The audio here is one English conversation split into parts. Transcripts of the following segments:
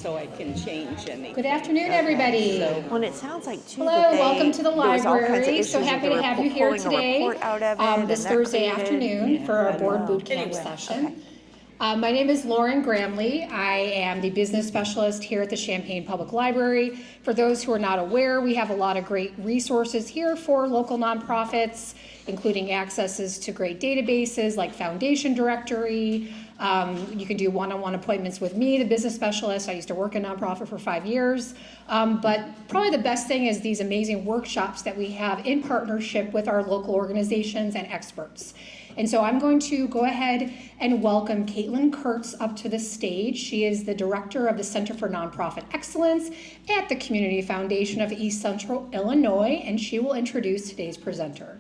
so I can change anything. Good afternoon, everybody. Well, it sounds like too. Hello, welcome to the library. So happy to have you here today, this Thursday afternoon for our board boot camp session. My name is Lauren Gramley. I am the business specialist here at the Champaign Public Library. For those who are not aware, we have a lot of great resources here for local nonprofits, including accesses to great databases like Foundation Directory. You can do one-on-one appointments with me, the business specialist. I used to work in a nonprofit for 5 years. But probably the best thing is these amazing workshops that we have in partnership with our local organizations and experts. And so I'm going to go ahead and welcome Caitlin Kurtz up to the stage. She is the director of the Center for Nonprofit Excellence at the Community Foundation of East Central Illinois, and she will introduce today's presenter.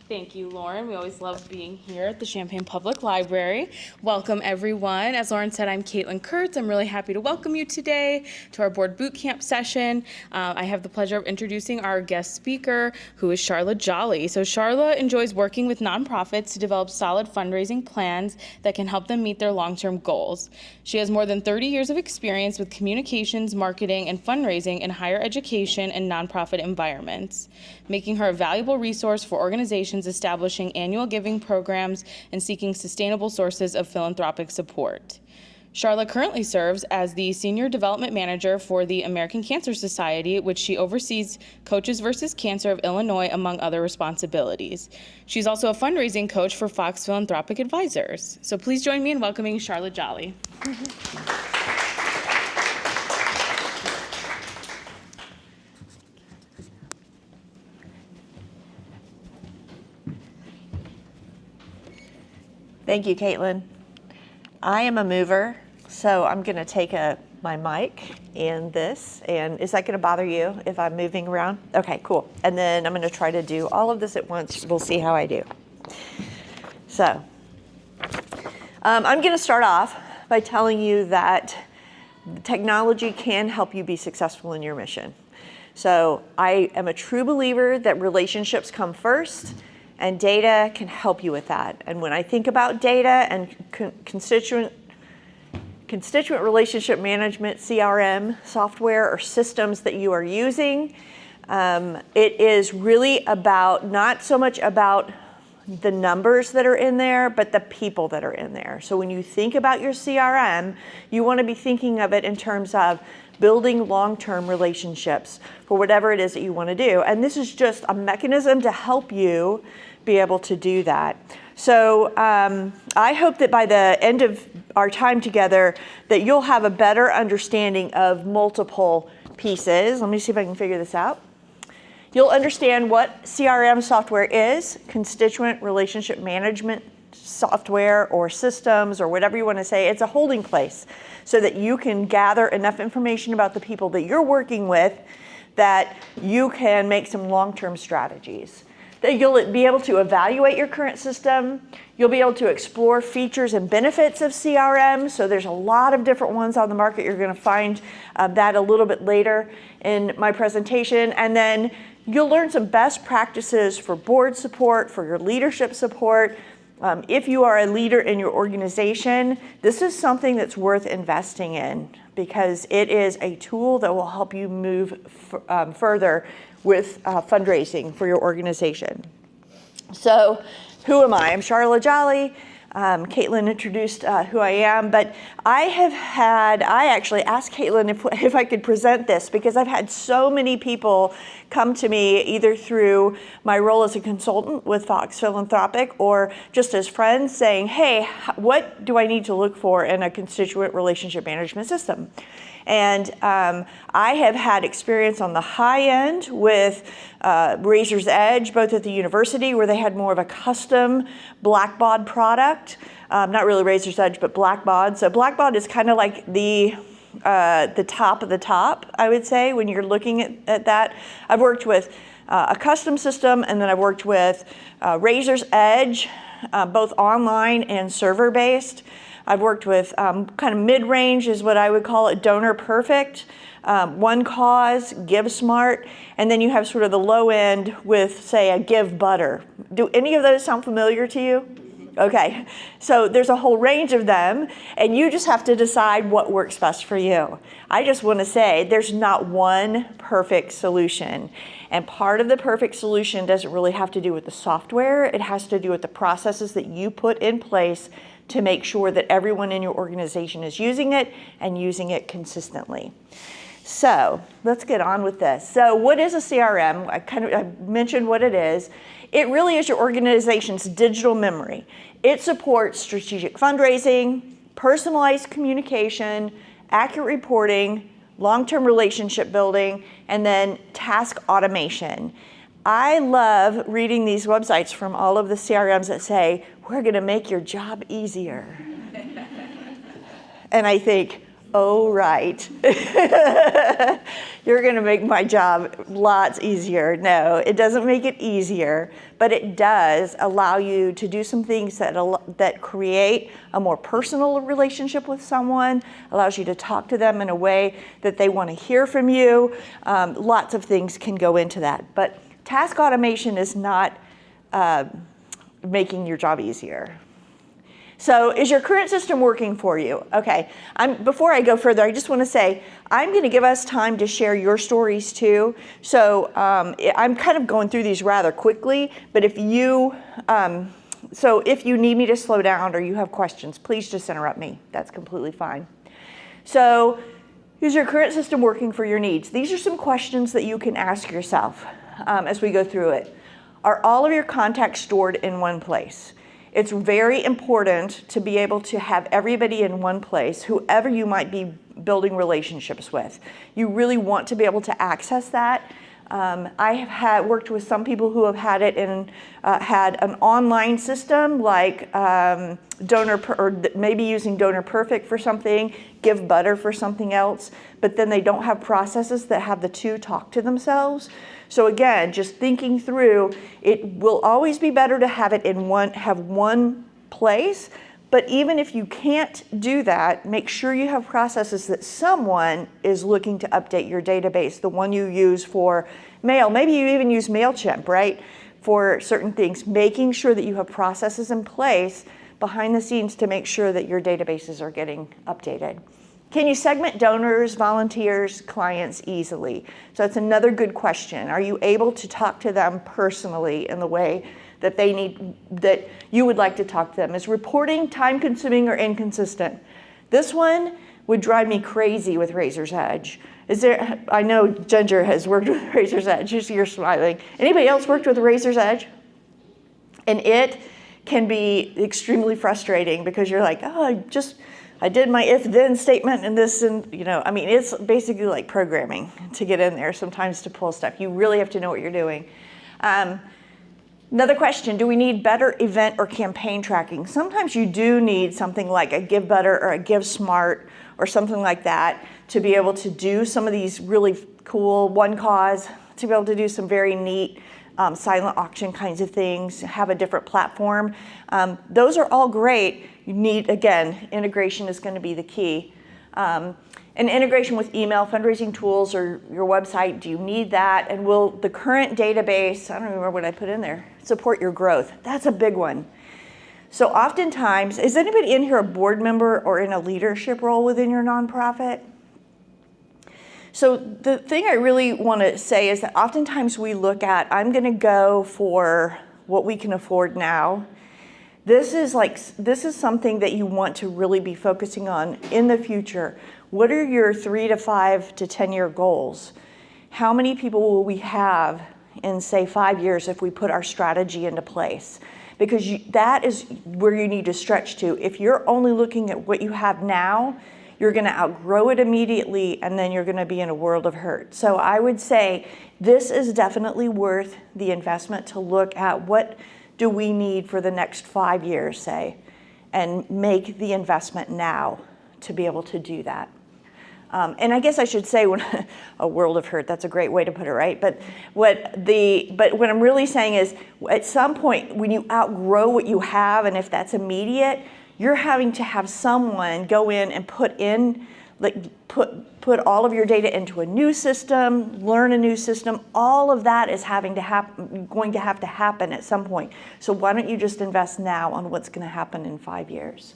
Thank you, Lauren. We always love being here at the Champaign Public Library. Welcome, everyone. As Lauren said, I'm Caitlin Kurtz. I'm really happy to welcome you today to our board boot camp session. I have the pleasure of introducing our guest speaker, who is Sharla Jolly. So Sharla enjoys working with nonprofits to develop solid fundraising plans that can help them meet their long-term goals. She has more than 30 years of experience with communications, marketing, and fundraising in higher education and nonprofit environments, making her a valuable resource for organizations establishing annual giving programs and seeking sustainable sources of philanthropic support. Sharla currently serves as the Senior Development Manager for the American Cancer Society, which she oversees Coaches vs. Cancer of Illinois, among other responsibilities. She's also a fundraising coach for Fox Philanthropic Advisors. So please join me in welcoming Sharla Jolly. Thank you, Caitlin. I am a mover, so I'm going to take my mic and this. And is that going to bother you if I'm moving around? Okay, cool. And then I'm going to try to do all of this at once. We'll see how I do. So I'm going to start off by telling you that technology can help you be successful in your mission. So I am a true believer that relationships come first, and data can help you with that. And when I think about data and constituent relationship management, CRM software or systems that you are using, it is really about not so much about the numbers that are in there, but the people that are in there. So when you think about your CRM, you want to be thinking of it in terms of building long-term relationships for whatever it is that you want to do. And this is just a mechanism to help you be able to do that. So I hope that by the end of our time together that you'll have a better understanding of multiple pieces. Let me see if I can figure this out. You'll understand what CRM software is, constituent relationship management software or systems or whatever you want to say. It's a holding place so that you can gather enough information about the people that you're working with that you can make some long-term strategies. That you'll be able to evaluate your current system. You'll be able to explore features and benefits of CRM. So there's a lot of different ones on the market. You're going to find that a little bit later in my presentation. And then you'll learn some best practices for board support, for your leadership support. If you are a leader in your organization, this is something that's worth investing in because it is a tool that will help you move further with fundraising for your organization. So who am I? I'm Sharla Jolly. Caitlin introduced who I am, but I actually asked Caitlin if I could present this because I've had so many people come to me either through my role as a consultant with Fox Philanthropic or just as friends saying, hey, what do I need to look for in a constituent relationship management system? And I have had experience on the high end with Razor's Edge, both at the university where they had more of a custom Blackbaud product. Not really Razor's Edge, but Blackbaud. So Blackbaud is kind of like the top of the top, I would say, when you're looking at that. I've worked with a custom system, and then I've worked with Razor's Edge, both online and server-based. I've worked with kind of mid-range is what I would call it, Donor Perfect, One Cause, Give Smart, and then you have sort of the low end with, say, a Give Butter. Do any of those sound familiar to you? Okay, so there's a whole range of them, and you just have to decide what works best for you. I just want to say there's not one perfect solution, and part of the perfect solution doesn't really have to do with the software. It has to do with the processes that you put in place to make sure that everyone in your organization is using it and using it consistently. So let's get on with this. So what is a CRM? I mentioned what it is. It really is your organization's digital memory. It supports strategic fundraising, personalized communication, accurate reporting, long-term relationship building, and then task automation. I love reading these websites from all of the CRMs that say, we're going to make your job easier. And I think, oh, right. You're going to make my job lots easier. No, it doesn't make it easier, but it does allow you to do some things that create a more personal relationship with someone, allows you to talk to them in a way that they want to hear from you. Lots of things can go into that, but task automation is not making your job easier. So is your current system working for you? Okay, before I go further, I just want to say, I'm going to give us time to share your stories too. So I'm kind of going through these rather quickly, but if you need me to slow down or you have questions, please just interrupt me. That's completely fine. So is your current system working for your needs? These are some questions that you can ask yourself as we go through it. Are all of your contacts stored in one place? It's very important to be able to have everybody in one place, whoever you might be building relationships with. You really want to be able to access that. I have worked with some people who have had it in, had an online system like maybe using Donor Perfect for something, Give Butter for something else, but then they don't have processes that have the two talk to themselves. So again, just thinking through, it will always be better to have it in one place, but even if you can't do that, make sure you have processes that someone is looking to update your database, the one you use for mail. Maybe you even use MailChimp, right, for certain things. Making sure that you have processes in place behind the scenes to make sure that your databases are getting updated. Can you segment donors, volunteers, clients easily? So that's another good question. Are you able to talk to them personally in the way that they need, that you would like to talk to them? Is reporting time-consuming or inconsistent? This one would drive me crazy with Razor's Edge. I know Ginger has worked with Razor's Edge. You're smiling. Anybody else worked with Razor's Edge? And it can be extremely frustrating because you're like, oh, I did my if-then statement and this, and it's basically like programming to get in there sometimes to pull stuff. You really have to know what you're doing. Another question, do we need better event or campaign tracking? Sometimes you do need something like a Give Butter or a Give Smart or something like that to be able to do some of these really cool One Cause, to be able to do some very neat silent auction kinds of things, have a different platform. Those are all great. You need, again, integration is going to be the key. And integration with email, fundraising tools, or your website, do you need that? And will the current database, I don't remember what I put in there, support your growth? That's a big one. So oftentimes, is anybody in here a board member or in a leadership role within your nonprofit? So the thing I really want to say is that oftentimes we look at, I'm going to go for what we can afford now. This is something that you want to really be focusing on in the future. What are your 3 to 5 to 10 year goals? How many people will we have in, say, 5 years if we put our strategy into place? Because that is where you need to stretch to. If you're only looking at what you have now, you're going to outgrow it immediately, and then you're going to be in a world of hurt. So I would say this is definitely worth the investment to look at what do we need for the next 5 years, say, and make the investment now to be able to do that. And I guess I should say, a world of hurt, that's a great way to put it, right? But what I'm really saying is, at some point, when you outgrow what you have, and if that's immediate, you're having to have someone go in and put all of your data into a new system, learn a new system. All of that is going to have to happen at some point. So why don't you just invest now on what's going to happen in 5 years?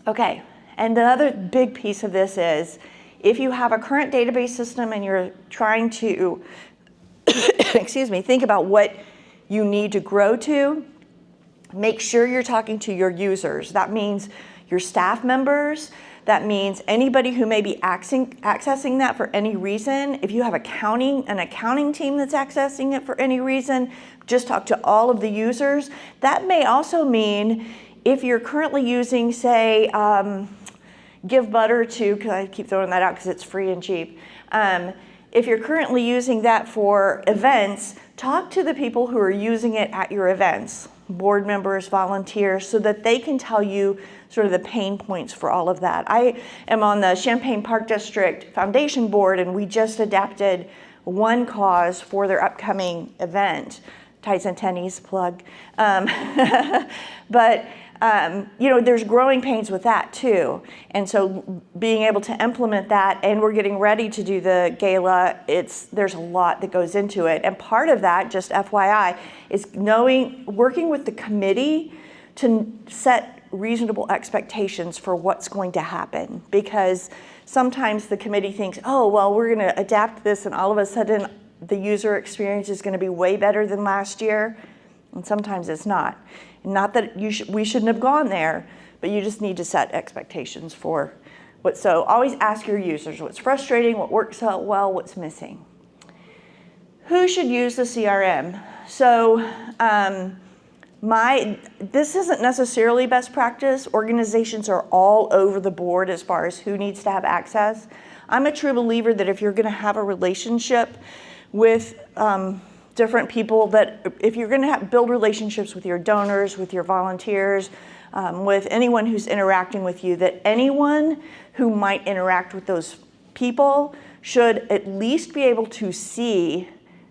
Okay, and the other big piece of this is, if you have a current database system and you're trying to, think about what you need to grow to, make sure you're talking to your users. That means your staff members. That means anybody who may be accessing that for any reason. If you have an accounting team that's accessing it for any reason, just talk to all of the users. That may also mean if you're currently using, say, Give Butter to, because I keep throwing that out because it's free and cheap. If you're currently using that for events, talk to the people who are using it at your events, board members, volunteers, so that they can tell you sort of the pain points for all of that. I am on the Champaign Park District Foundation Board, and we just adapted one cause for their upcoming event. Tights and Tennies plug. But there's growing pains with that too. And so being able to implement that, and we're getting ready to do the gala, there's a lot that goes into it. And part of that, just FYI, is working with the committee to set reasonable expectations for what's going to happen. Because sometimes the committee thinks, oh, well, we're going to adapt this, and all of a sudden the user experience is going to be way better than last year. And sometimes it's not. Not that we shouldn't have gone there, but you just need to set expectations for what. So always ask your users what's frustrating, what works out well, what's missing. Who should use the CRM? So this isn't necessarily best practice. Organizations are all over the board as far as who needs to have access. I'm a true believer that if you're going to have a relationship with different people, that if you're going to build relationships with your donors, with your volunteers, with anyone who's interacting with you, that anyone who might interact with those people should at least be able to see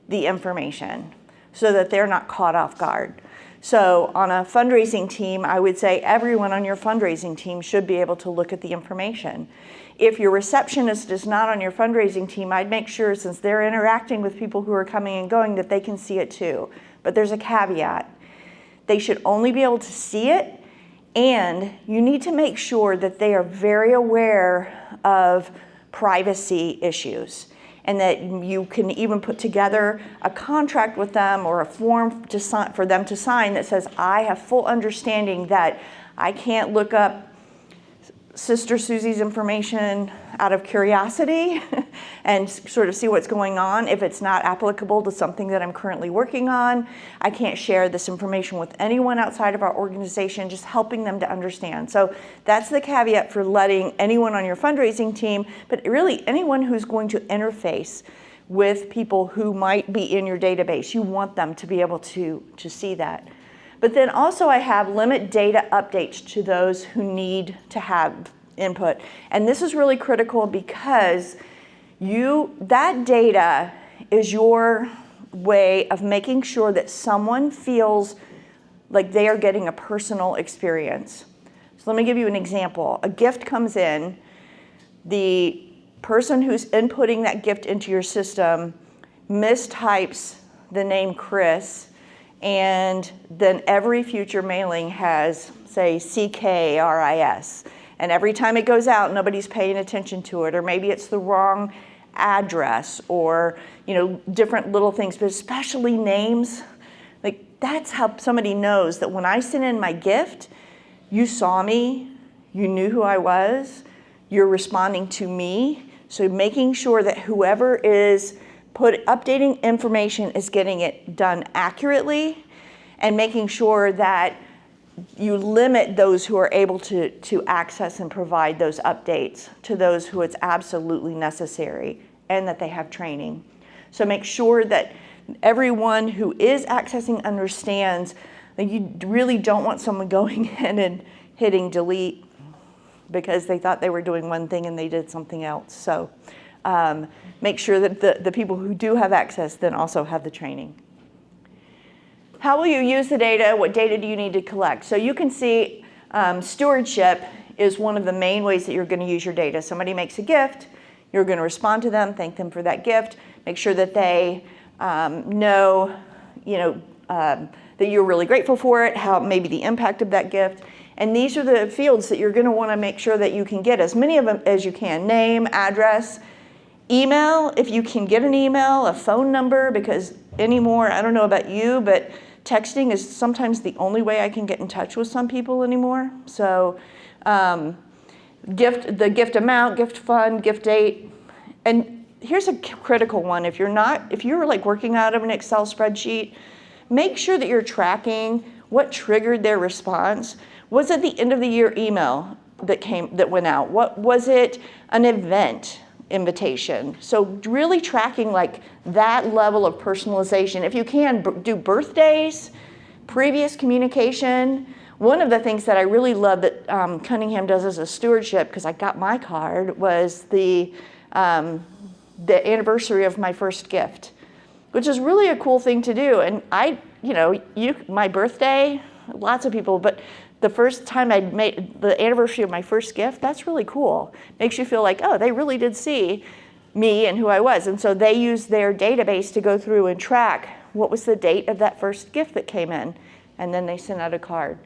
the information so that they're not caught off guard. So on a fundraising team, I would say everyone on your fundraising team should be able to look at the information. If your receptionist is not on your fundraising team, I'd make sure, since they're interacting with people who are coming and going, that they can see it too. But there's a caveat. They should only be able to see it, and you need to make sure that they are very aware of privacy issues, and that you can even put together a contract with them or a form for them to sign that says, I have full understanding that I can't look up Sister Susie's information out of curiosity and sort of see what's going on if it's not applicable to something that I'm currently working on. I can't share this information with anyone outside of our organization, just helping them to understand. So that's the caveat for letting anyone on your fundraising team, but really anyone who's going to interface with people who might be in your database. You want them to be able to see that. But then also I have limit data updates to those who need to have input. And this is really critical because that data is your way of making sure that someone feels like they are getting a personal experience. So let me give you an example. A gift comes in, the person who's inputting that gift into your system mistypes the name Chris, and then every future mailing has, say, CKRIS. And every time it goes out, nobody's paying attention to it, or maybe it's the wrong address, or different little things, but especially names. Like, that's how somebody knows that when I sent in my gift, you saw me, you knew who I was, you're responding to me. So making sure that whoever is updating information is getting it done accurately, and making sure that you limit those who are able to access and provide those updates to those who it's absolutely necessary, and that they have training. So make sure that everyone who is accessing understands that you really don't want someone going in and hitting delete because they thought they were doing one thing and they did something else. So make sure that the people who do have access then also have the training. how will you use the data? What data do you need to collect? So you can see stewardship is one of the main ways that you're going to use your data. Somebody makes a gift, you're going to respond to them, thank them for that gift, make sure that they know, that you're really grateful for it, how maybe the impact of that gift. And these are the fields that you're going to want to make sure that you can get as many of them as you can. Name, address, email, if you can get an email, a phone number, because anymore, I don't know about you, but texting is sometimes the only way I can get in touch with some people anymore. So the gift amount, gift fund, gift date. And here's a critical one. If you're like working out of an Excel spreadsheet, make sure that you're tracking what triggered their response. Was it the end of the year email that went out? What was it? An event invitation? So really tracking like that level of personalization. If you can, do birthdays, previous communication. One of the things that I really love that Cunningham does as a stewardship, because I got my card, was the anniversary of my first gift, which is really a cool thing to do. And my birthday, lots of people, but the first time I made the anniversary of my first gift, that's really cool. Makes you feel like, oh, they really did see me and who I was. And so they use their database to go through and track what was the date of that first gift that came in. And then they send out a card.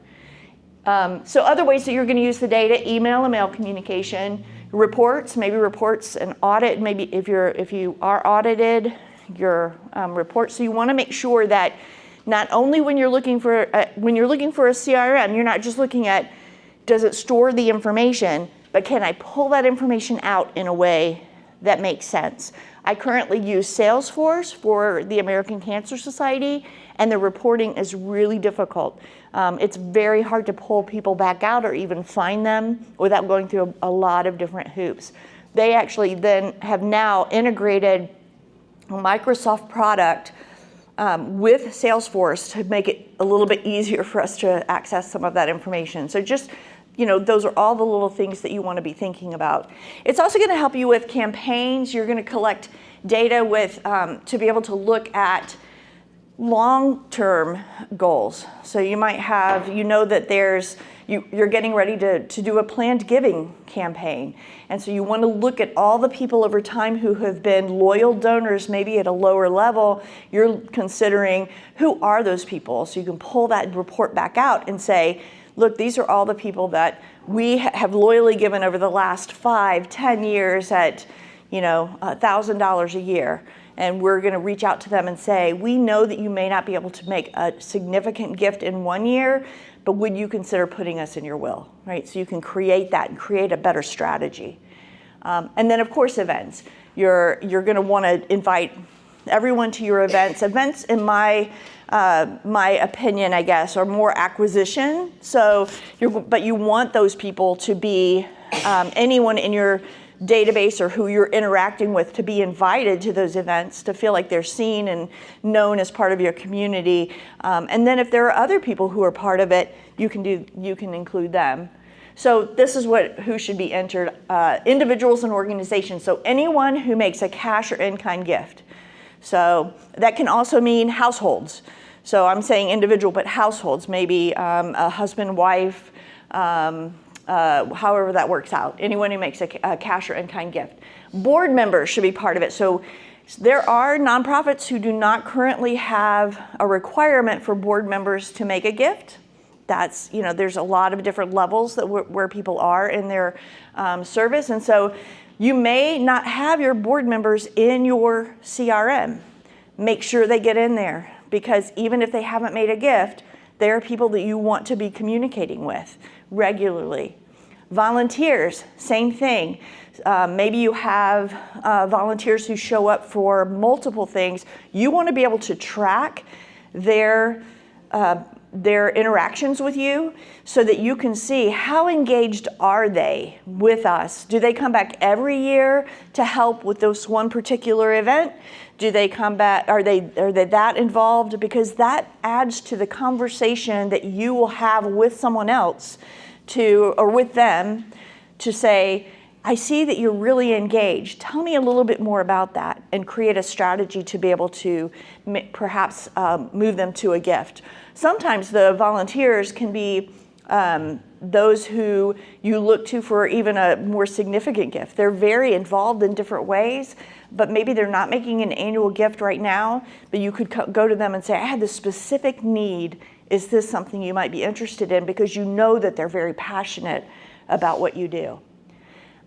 So other ways that you're going to use the data: email and mail communication, reports, maybe reports and audit. Maybe if you are audited, your reports. So you want to make sure that not only when you're looking for a CRM, you're not just looking at, does it store the information, but can I pull that information out in a way that makes sense? I currently use Salesforce for the American Cancer Society, and the reporting is really difficult. It's very hard to pull people back out or even find them without going through a lot of different hoops. They actually then have now integrated a Microsoft product with Salesforce to make it a little bit easier for us to access some of that information. So just, those are all the little things that you want to be thinking about. It's also going to help you with campaigns. You're going to collect data with to be able to look at long-term goals. So you might have, that you're getting ready to do a planned giving campaign. And so you want to look at all the people over time who have been loyal donors, maybe at a lower level. You're considering, who are those people? So you can pull that report back out and say, look, these are all the people that we have loyally given over the last 5-10 years at, $1,000 a year. And we're going to reach out to them and say, we know that you may not be able to make a significant gift in 1 year, but would you consider putting us in your will, right? So you can create that and create a better strategy. And then, of course, events. You're going to want to invite everyone to your events. Events, in my opinion, I guess, are more acquisition. So, but you want those people to be anyone in your database or who you're interacting with to be invited to those events, to feel like they're seen and known as part of your community. And then if there are other people who are part of it, you can include them. So this is who should be entered: individuals and organizations. So anyone who makes a cash or in-kind gift. So that can also mean households. So I'm saying individual, but households, maybe a husband, wife, however that works out. Anyone who makes a cash or in-kind gift. Board members should be part of it. So there are nonprofits who do not currently have a requirement for board members to make a gift. That's, there's a lot of different levels where people are in their service. And so you may not have your board members in your CRM. Make sure they get in there, because even if they haven't made a gift, they're people that you want to be communicating with regularly. Volunteers, same thing. Maybe you have volunteers who show up for multiple things. You want to be able to track their interactions with you so that you can see how engaged are they with us. Do they come back every year to help with this one particular event? Do they come back? Are they that involved? Because that adds to the conversation that you will have with someone else or with them, to say, I see that you're really engaged. Tell me a little bit more about that, and create a strategy to be able to perhaps move them to a gift. Sometimes the volunteers can be those who you look to for even a more significant gift. They're very involved in different ways, but maybe they're not making an annual gift right now, but you could go to them and say, I have this specific need. Is this something you might be interested in? Because you know that they're very passionate about what you do.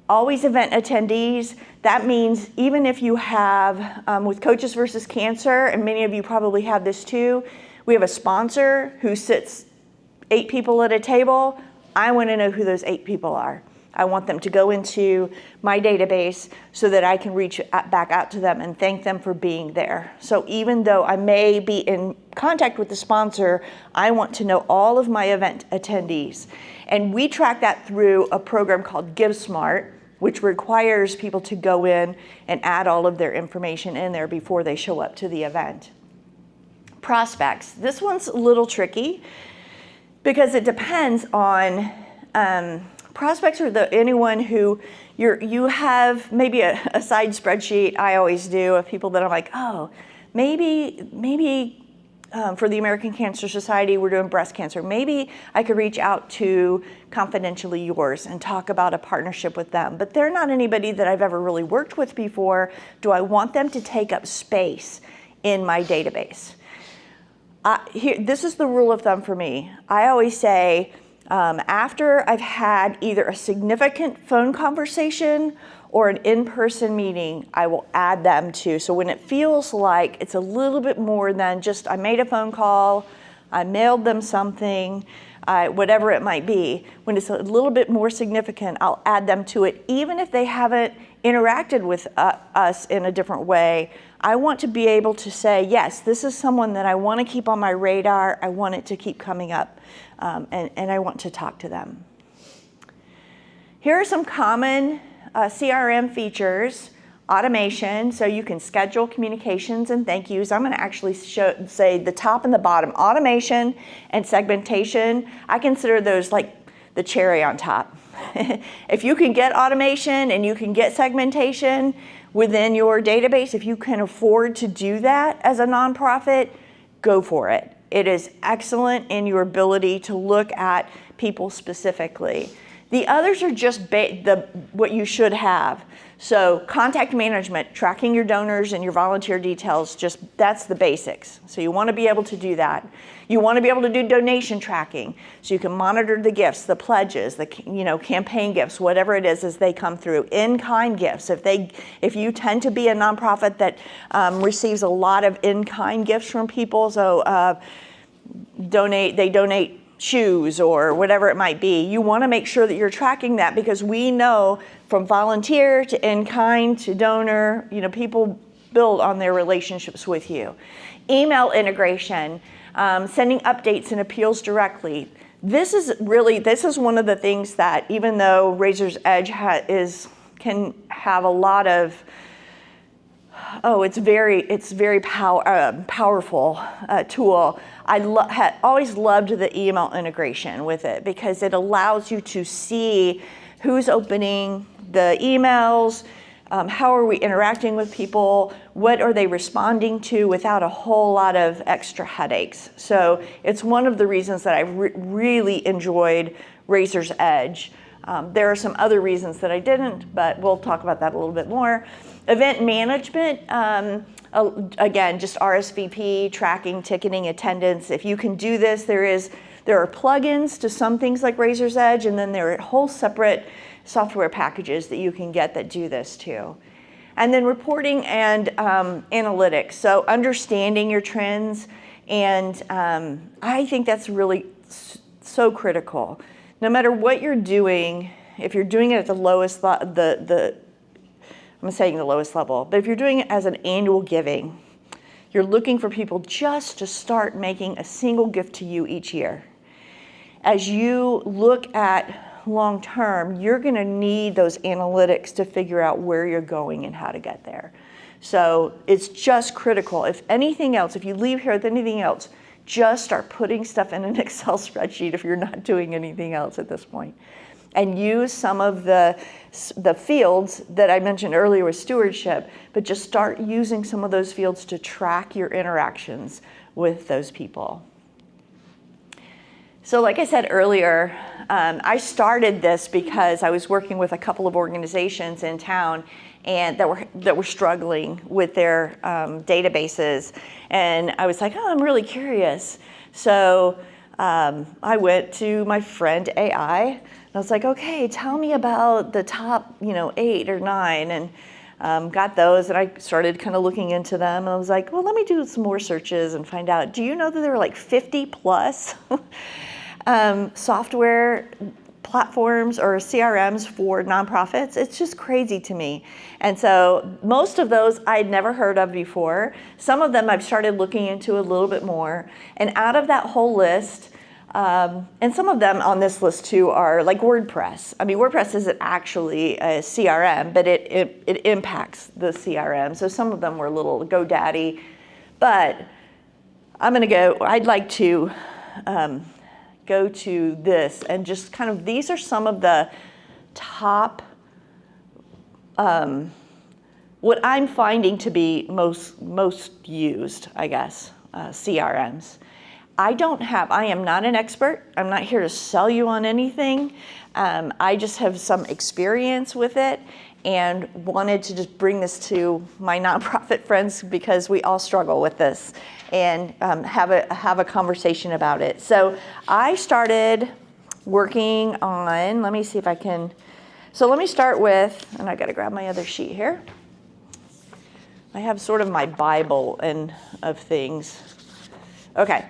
Always event attendees. That means even if you have, with Coaches versus Cancer, and many of you probably have this too, we have a sponsor who sits 8 people at a table. I want to know who those 8 people are. I want them to go into my database so that I can reach back out to them and thank them for being there. So even though I may be in contact with the sponsor, I want to know all of my event attendees. And we track that through a program called GiveSmart, which requires people to go in and add all of their information in there before they show up to the event. Prospects. This one's a little tricky because it depends on, prospects are anyone who you have maybe a side spreadsheet, I always do, of people that I'm like, oh, maybe for the American Cancer Society, we're doing breast cancer. Maybe I could reach out to Confidentially Yours and talk about a partnership with them. But they're not anybody that I've ever really worked with before. Do I want them to take up space in my database? This is the rule of thumb for me. I always say, after I've had either a significant phone conversation or an in-person meeting, I will add them to. So when it feels like it's a little bit more than just I made a phone call, I mailed them something, whatever it might be, when it's a little bit more significant, I'll add them to it. Even if they haven't interacted with us in a different way, I want to be able to say, yes, this is someone that I want to keep on my radar. I want it to keep coming up, and I want to talk to them. Here are some common CRM features. Automation, so you can schedule communications and thank yous. I'm going to actually say the top and the bottom. Automation and segmentation, I consider those like the cherry on top. If you can get automation and you can get segmentation within your database, if you can afford to do that as a nonprofit, go for it. It is excellent in your ability to look at people specifically. The others are just what you should have. So contact management, tracking your donors and your volunteer details, that's the basics. So you want to be able to do that. You want to be able to do donation tracking, so you can monitor the gifts, the pledges, the campaign gifts, whatever it is as they come through. In-kind gifts. If you tend to be a nonprofit that receives a lot of in-kind gifts from people, so they donate shoes or whatever it might be, you want to make sure that you're tracking that, because we know from volunteer to in-kind to donor, people build on their relationships with you. Email integration, sending updates and appeals directly. This is one of the things that, even though Razor's Edge can have a lot of, it's very powerful tool. I had always loved the email integration with it, because it allows you to see who's opening the emails, how are we interacting with people, what are they responding to, without a whole lot of extra headaches. So it's one of the reasons that I really enjoyed Razor's Edge. There are some other reasons that I didn't, but we'll talk about that a little bit more. Event management, again, just RSVP, tracking, ticketing, attendance. If you can do this, there are plugins to some things like Razor's Edge, and then there are whole separate software packages that you can get that do this too. And then reporting and analytics. So understanding your trends, and I think that's really so critical. No matter what you're doing, if you're doing it at the lowest, I'm saying the lowest level, but if you're doing it as an annual giving, you're looking for people just to start making a single gift to you each year. As you look at long term, you're going to need those analytics to figure out where you're going and how to get there. So it's just critical. If anything else, if you leave here with anything else, just start putting stuff in an Excel spreadsheet if you're not doing anything else at this point. and use some of the fields that I mentioned earlier with stewardship, but just start using some of those fields to track your interactions with those people. So like I said earlier, I started this because I was working with a couple of organizations in town and that were struggling with their databases. And I was like, oh, I'm really curious. So I went to my friend AI, and I was like, okay, tell me about the top 8 or 9, and got those, and I started kind of looking into them, and I was like, well, let me do some more searches and find out. Do you know that there were like 50 plus software platforms or CRMs for nonprofits? It's just crazy to me. And so most of those I'd never heard of before. Some of them I've started looking into a little bit more. And out of that whole list, and some of them on this list too are like WordPress. I mean, WordPress isn't actually a CRM, but it impacts the CRM. So some of them were a little GoDaddy. But I'd like to go to this and just kind of, these are some of the top, what I'm finding to be most used, I guess, CRMs. I am not an expert. I'm not here to sell you on anything. I just have some experience with it and wanted to just bring this to my nonprofit friends because we all struggle with this, and have a conversation about it. So I started working on, let me see if I can, so let me start with, and I gotta grab my other sheet here. I have sort of my Bible of things. Okay.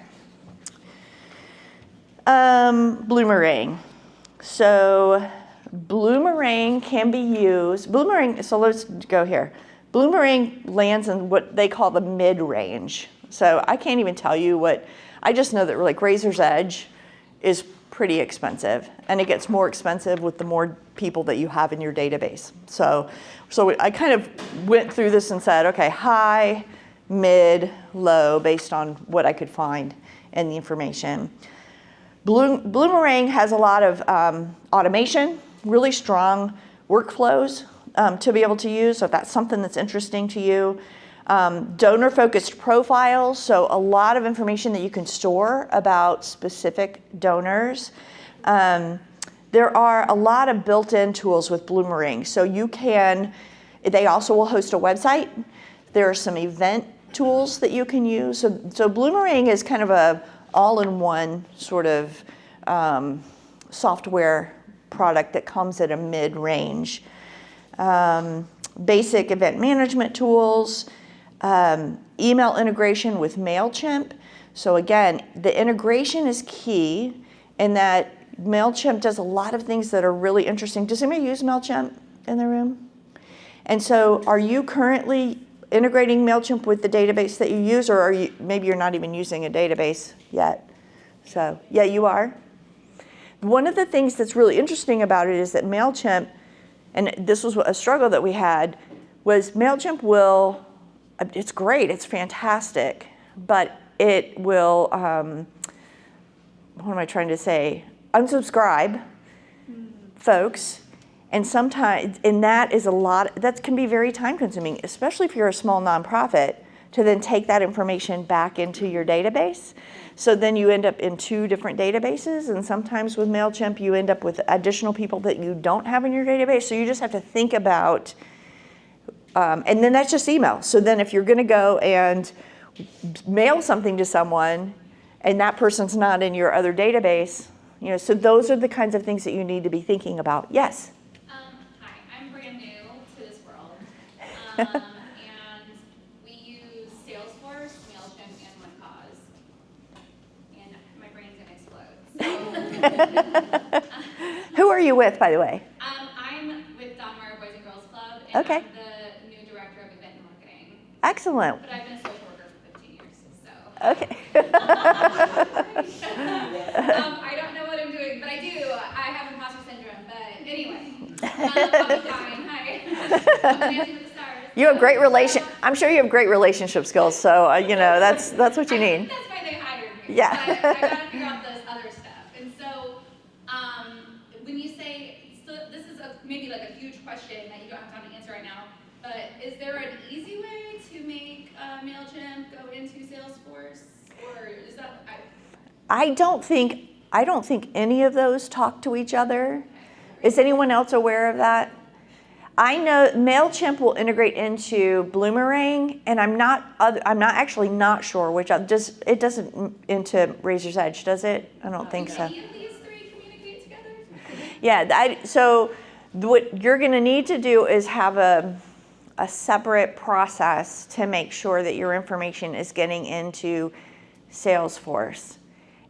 Bloomerang. So Bloomerang can be used, so let's go here. Bloomerang lands in what they call the mid-range. So I can't even tell you I just know that like Razor's Edge is pretty expensive, and it gets more expensive with the more people that you have in your database. So I kind of went through this and said, okay, high, mid, low, based on what I could find in the information. Bloomerang has a lot of automation, really strong workflows to be able to use, so if that's something that's interesting to you. Donor-focused profiles, so a lot of information that you can store about specific donors. There are a lot of built-in tools with Bloomerang, so they also will host a website. There are some event tools that you can use. So Bloomerang is kind of a all-in-one sort of software product that comes at a mid-range. Basic event management tools, email integration with MailChimp. So again, the integration is key in that MailChimp does a lot of things that are really interesting. Does anybody use MailChimp in the room? And so are you currently integrating MailChimp with the database that you use, or maybe you're not even using a database yet? So yeah, you are. One of the things that's really interesting about it is that MailChimp, and this was a struggle that we had, was MailChimp it's great, it's fantastic, but it will, what am I trying to say? Unsubscribe folks, and sometimes, and that can be very time consuming, especially if you're a small nonprofit, to then take that information back into your database. So then you end up in 2 different databases, and sometimes with MailChimp you end up with additional people that you don't have in your database, so you just have to think about, and then that's just email. So then if you're gonna go and mail something to someone and that person's not in your other database, so those are the kinds of things that you need to be thinking about. Yes? Hi, I'm brand new to this world. And we use Salesforce, MailChimp, and OneCause. And my brain's gonna explode. So, Who are you with, by the way? I'm with Don Meyer Boys and Girls Club, and Okay. I'm the new director of event marketing. Excellent. But I've been a social worker for 15 years, so. Okay. I don't know what I'm doing, but I do. I have imposter syndrome, but anyway. I'll be fine. Hi. I'm Dancing with the Stars. You have great I'm sure you have great relationship skills, so that's what you need. That's why they hired me. Yeah. But I gotta figure out this other stuff. And so, when you say maybe like a huge question that you don't have time to answer right now, but is there an easy way to make MailChimp go into Salesforce, or is that? I don't think any of those talk to each other. Is anyone else aware of that? I know MailChimp will integrate into Bloomerang, and I'm not actually not sure which. It doesn't into Razor's Edge, does it? I don't think so. Can these three communicate together? Yeah. So what you're going to need to do is have a separate process to make sure that your information is getting into Salesforce.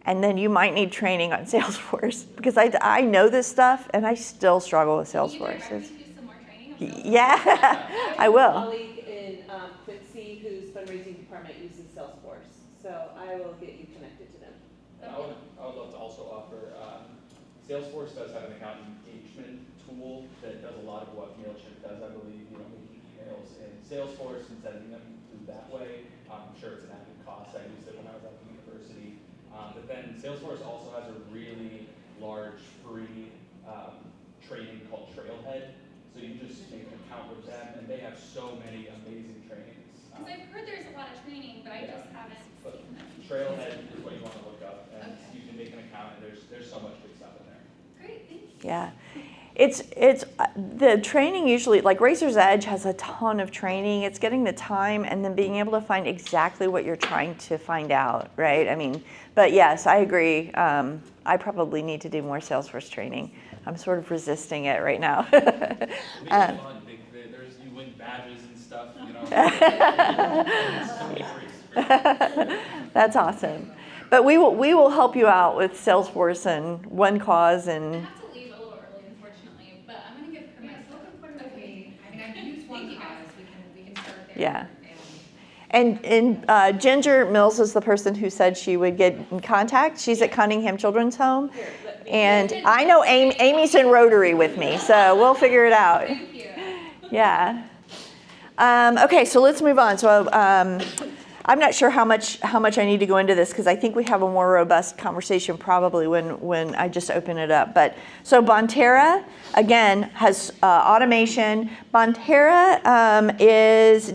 And then you might need training on Salesforce, because I know this stuff and I still struggle with Salesforce. Yeah, I will. A colleague in Quincy whose fundraising department uses Salesforce, so I will get you connected to them. I would love to also offer, Salesforce does have an account engagement tool that does a lot of what MailChimp does, I believe, making emails in Salesforce and sending them through that way. I'm sure it's an added cost. I used it when I was at the university. But then Salesforce also has a really large free training called Trailhead. So you just make an account with them, and they have so many amazing trainings. Because I've heard there's a lot of training, but I just haven't seen them. Trailhead is what you want to look up, and you can make an account, and there's so much good stuff in there. Great, thank you. Yeah. It's the training usually, like Razor's Edge has a ton of training. It's getting the time and then being able to find exactly what you're trying to find out, right? I mean, but yes, I agree. I probably need to do more Salesforce training. I'm sort of resisting it right now. It's fun. You win badges and stuff, so many freaks. That's awesome. But we will help you out with Salesforce and One Cause I and. have to leave a little early, unfortunately, but I'm going to give her my cell phone. Okay, I mean, I've used one cause, we can start there. Yeah. And Ginger Mills is the person who said she would get in contact. She's at Cunningham Children's Home. And I know Amy's in Rotary with me, so we'll figure it out. Thank you. Yeah. Okay, so let's move on. So I'm not sure how much I need to go into this, because I think we have a more robust conversation probably when I just open it up. But so Bonterra, again, has automation. Bonterra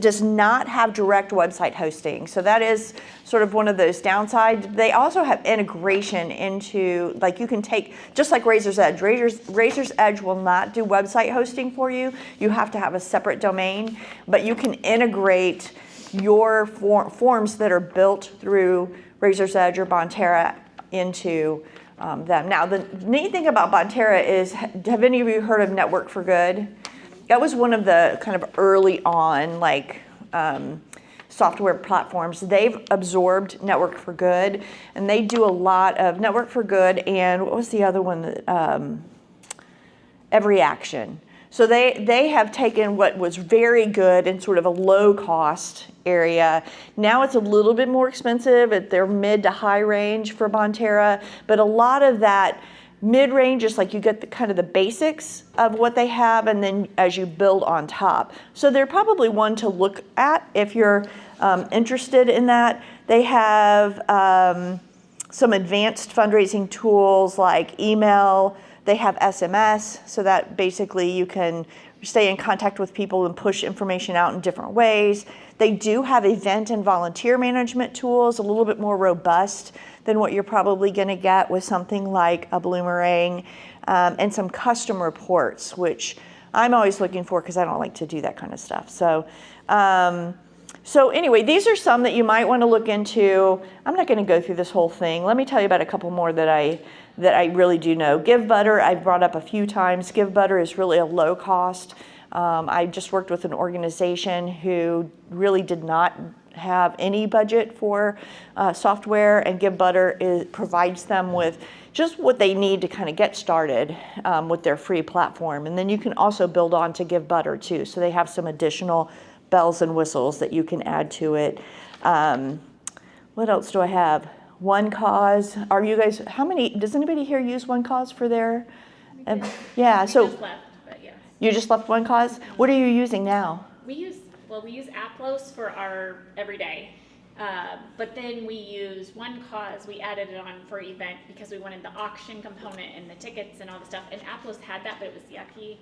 does not have direct website hosting. So that is sort of one of those downsides. They also have integration into, like you can take, just like Razor's Edge. Razor's Edge will not do website hosting for you. You have to have a separate domain, but you can integrate your forms that are built through Razor's Edge or Bonterra into them. Now, the neat thing about Bonterra is, have any of you heard of Network for Good? That was one of the kind of early on, software platforms. They've absorbed Network for Good, and they do a lot of Network for Good, and what was the other one? Every Action. So they have taken what was very good in sort of a low cost area. Now it's a little bit more expensive at their mid to high range for Bonterra, but a lot of that mid-range is like you get the basics of what they have, and then as you build on top. So they're probably one to look at if you're interested in that. They have some advanced fundraising tools like email. They have SMS, so that basically you can stay in contact with people and push information out in different ways. They do have event and volunteer management tools, a little bit more robust than what you're probably going to get with something like a Bloomerang, and some custom reports, which I'm always looking for because I don't like to do that kind of stuff. So anyway, these are some that you might want to look into. I'm not going to go through this whole thing. Let me tell you about a couple more that I really do know. GiveButter, I've brought up a few times. GiveButter is really a low cost. I just worked with an organization who really did not have any budget for software, and GiveButter provides them with just what they need to kind of get started with their free platform. And then you can also build on to GiveButter too. So they have some additional bells and whistles that you can add to it. What else do I have? One Cause. Are you guys, does anybody here use One Cause for their, yeah, so. We just left, but yes. You just left One Cause? What are you using now? We use Applos for our everyday, but then we use One Cause. We added it on for event because we wanted the auction component and the tickets and all the stuff. And Applos had that, but it was yucky.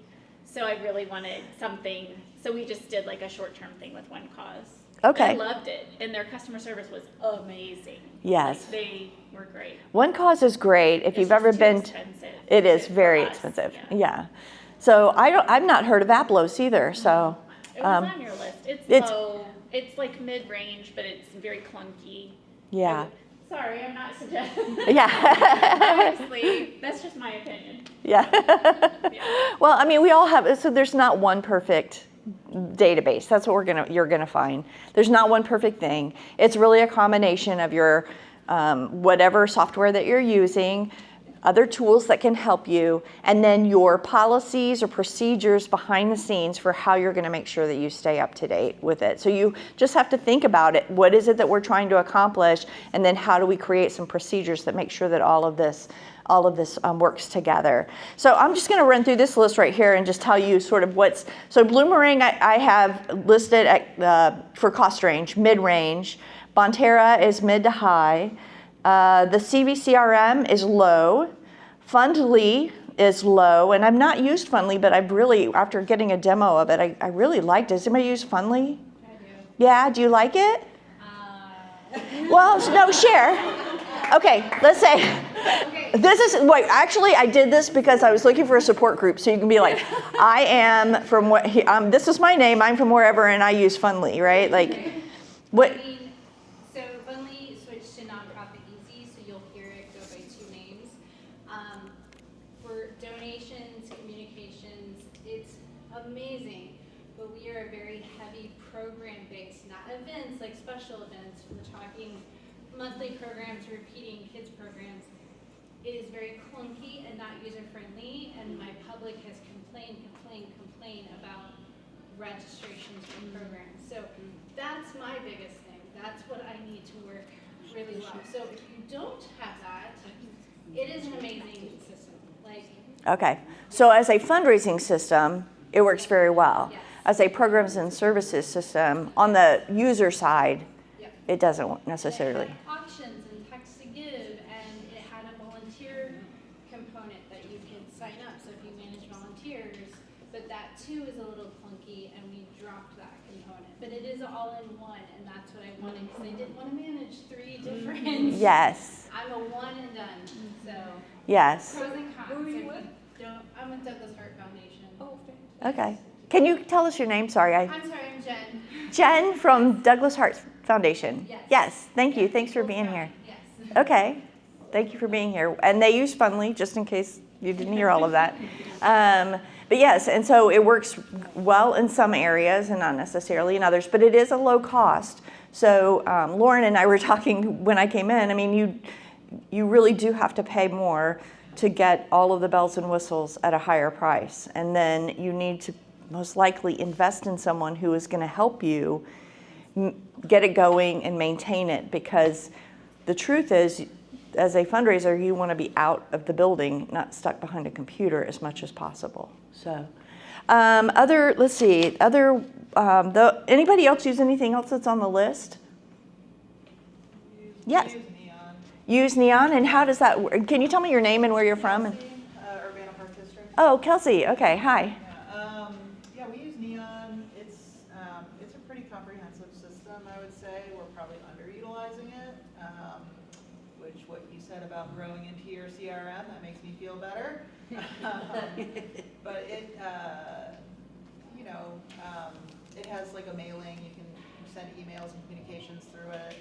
So I really wanted something, so we just did like a short-term thing with One Cause. Okay. I loved it, and their customer service was amazing. Yes. Like, they were great. One Cause is great. If It's you've just ever too been, expensive it is for very us, expensive. yeah. Yeah. So I've not heard of Aplos either. So It was on your list. It's low. It's like mid-range, but it's very clunky. yeah. Sorry, I'm not suggesting. Yeah. Obviously, that's just my opinion. Yeah. Yeah. Well, I mean, we all have, so there's not one perfect database. That's what you're gonna find. There's not one perfect thing. It's really a combination of your whatever software that you're using, other tools that can help you, and then your policies or procedures behind the scenes for how you're going to make sure that you stay up to date with it. So you just have to think about it. What is it that we're trying to accomplish? And then how do we create some procedures that make sure that all of this works together. So I'm just going to run through this list right here and just tell you sort of so Bloomerang I have listed for cost range, mid-range. Bonterra is mid to high. The CVCRM is low. Fundly is low, and I've not used Fundly, but I've really, after getting a demo of it, I really liked it. Does anybody use Fundly? I do. Yeah, do you like it? Well, no, share. Okay, let's say, actually I did this because I was looking for a support group, so you can be like, I am from this is my name, I'm from wherever, and I use Fundly, right? Like, what? I mean, so Funly switched to Nonprofit Easy, so you'll hear it go by two names. For donations, communications, it's amazing, but we are a very heavy program-based, not events like special events. We're talking monthly programs, repeating kids programs. It is very clunky and not user-friendly, and my public has complained about registrations for programs. So that's my biggest thing. That's what I need to work really well. So if you don't have that, it is an amazing system. Okay, so as a fundraising system, it works very well. Yes. As a programs and services system, on the user side, Yep. it doesn't necessarily. It had auctions and text to give, and it had a volunteer component that you could sign up. So if you manage volunteers, but that too is a little clunky, and we dropped that component. But it is all in one, and that's what I wanted, because I didn't want to manage three different. Yes, I'm a one and done. So yes. pros and cons. Who are you If with? I'm with Douglas Hart Foundation. Oh, Okay. Can you tell us your name? Sorry, I'm sorry, I'm Jen. Jen from Douglas Hart Foundation. Yes. Yes, thank you. Thanks for being here. Yes. Okay, thank you for being here. And they use Fundly, just in case you didn't hear all of that. But yes, and so it works well in some areas and not necessarily in others, but it is a low cost. So Lauren and I were talking when I came in, I mean, you really do have to pay more to get all of the bells and whistles at a higher price. And then you need to most likely invest in someone who is going to help you get it going and maintain it, because the truth is, as a fundraiser, you want to be out of the building, not stuck behind a computer as much as possible. So anybody else use anything else that's on the list? Yes. Use Neon, and how does that work? Can you tell me your name and where you're from? Urbana Park District. Oh, Kelsey. Okay, hi. Yeah, we use Neon. It's a pretty comprehensive system, I would say. We're probably underutilizing it, which what you said about growing into your CRM, that makes me feel better. But it, it has like a mailing. You can send emails and communications through it.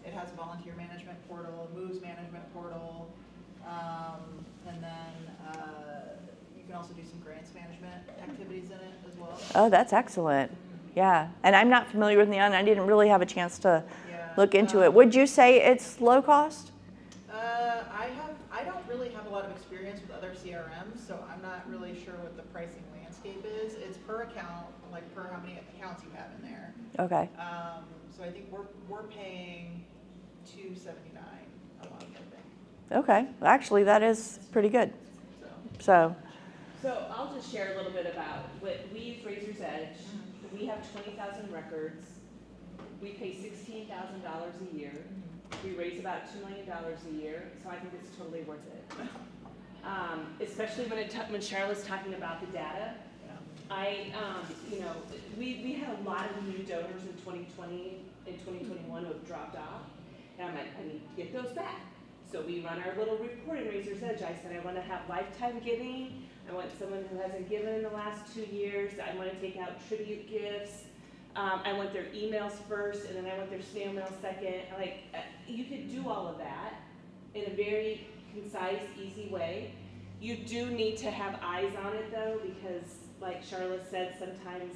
It has a volunteer management portal, moves management portal, and then you can also do some grants management activities in it as well. Oh, that's excellent. Yeah, and I'm not familiar with Neon. I didn't really have a chance to look into it. Would you say it's low cost? I don't really have a lot of experience with other CRMs, so I'm not really sure what the pricing landscape is. It's per account, like per how many accounts you have in there. Okay. So I think we're paying $279 a month, I think. Okay. Well, actually, that is pretty good. So. So I'll just share a little bit about what we use Razor's Edge. We have 20,000 records. We pay $16,000 a year. We raise about $2 million a year, so I think it's totally worth it. especially when Sharla's talking about the data. We had a lot of new donors in 2020 and 2021 who have dropped off. And I'm like, I need to get those back. So we run our little report in Razor's Edge. I said, I want to have lifetime giving. I want someone who hasn't given in the last 2 years. I want to take out tribute gifts. I want their emails first, and then I want their snail mail second. You could do all of that in a very concise, easy way. You do need to have eyes on it though, because like Sharla said, sometimes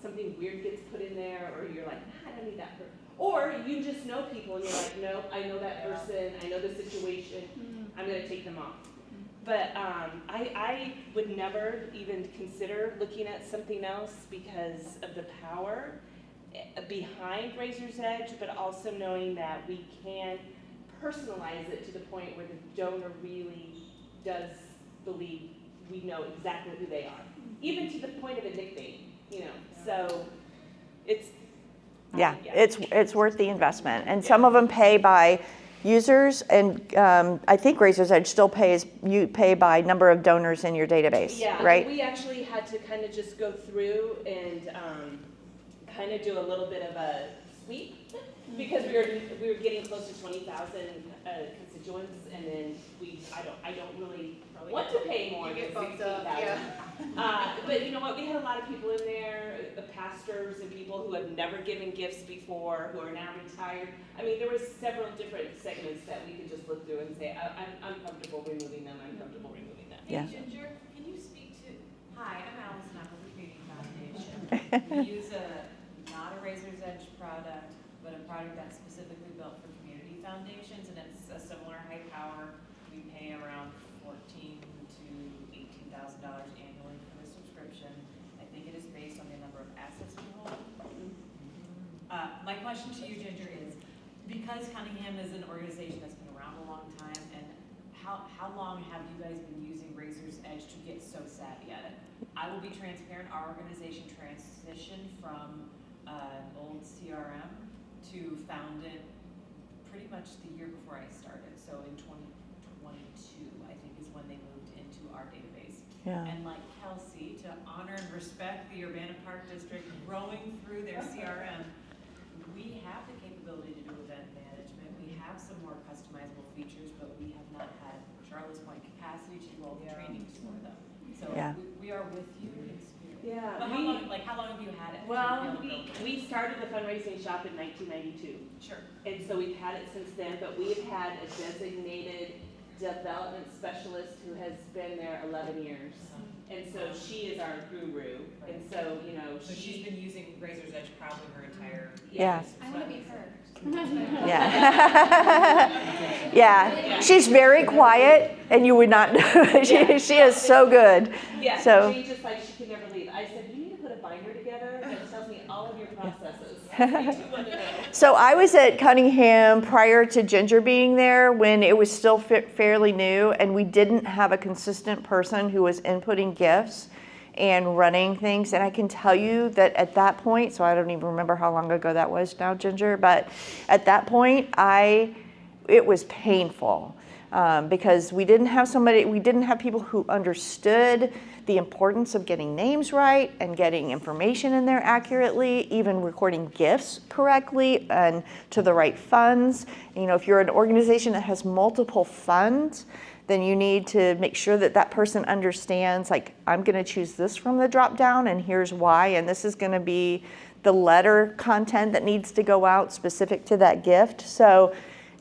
something weird gets put in there, or you're like, nah, I don't need that person. Or you just know people and you're like, no, I know that person, I know the situation, I'm gonna take them off. But I would never even consider looking at something else because of the power behind Razor's Edge, but also knowing that we can personalize it to the point where the donor really does believe we know exactly who they are, even to the point of a nickname, so it's it's worth the investment. And some of them pay by users, and I think Razor's Edge still you pay by number of donors in your database, right? We actually had to kind of just go through and kind of do a little bit of a sweep because we were getting close to 20,000 constituents, and then I don't really want to pay more than 16,000. But you know what? We had a lot of people in there, the pastors and people who have never given gifts before, who are now retired. I mean, there were several different segments that we could just look through and say, I'm comfortable removing them. I'm comfortable removing them. Hey, Ginger, can you speak to? Hi, I'm Allison. I'm with the Community Foundation. We use not a Razor's Edge product, but a product that's specifically built for community foundations, and it's a similar high power. We pay around $14,000 to $18,000 annually for the subscription. I think it is based on the number of assets we hold. My question to you, Ginger, is because Cunningham is an organization that's been around a long time, and how long have you guys been using Razor's Edge to get so savvy at it? I will be transparent. Our organization transitioned from an old CRM to Founded pretty much the year before I started. So in 2022, I think, is when they moved into our database. Yeah. And like Kelsey, to honor and respect the Urbana Park District growing through their CRM, we have the capability to do event management. We have some more customizable features, but we have not had, Charlotte's point, capacity to do all the trainings for them. So we are with you in spirit. Yeah. But how long have you had it? Well, we started the fundraising shop in 1992. Sure. And so we've had it since then, but we've had a designated development specialist who has been there 11 years. And so she is our guru. And so, So she's been using Razor's Edge probably her entire I want to be her. Yeah, she's very quiet, and you would not know. She is so good. Yeah, so she just she can never leave. I said, you need to put a binder together that tells me all of your processes. So I was at Cunningham prior to Ginger being there when it was still fairly new, and we didn't have a consistent person who was inputting gifts and running things. And I can tell you that at that point, so I don't even remember how long ago that was now, Ginger, but at that point, it was painful because we didn't have people who understood the importance of getting names right and getting information in there accurately, even recording gifts correctly and to the right funds. If you're an organization that has multiple funds, then you need to make sure that that person understands, I'm going to choose this from the drop down, and here's why, and this is going to be the letter content that needs to go out specific to that gift. So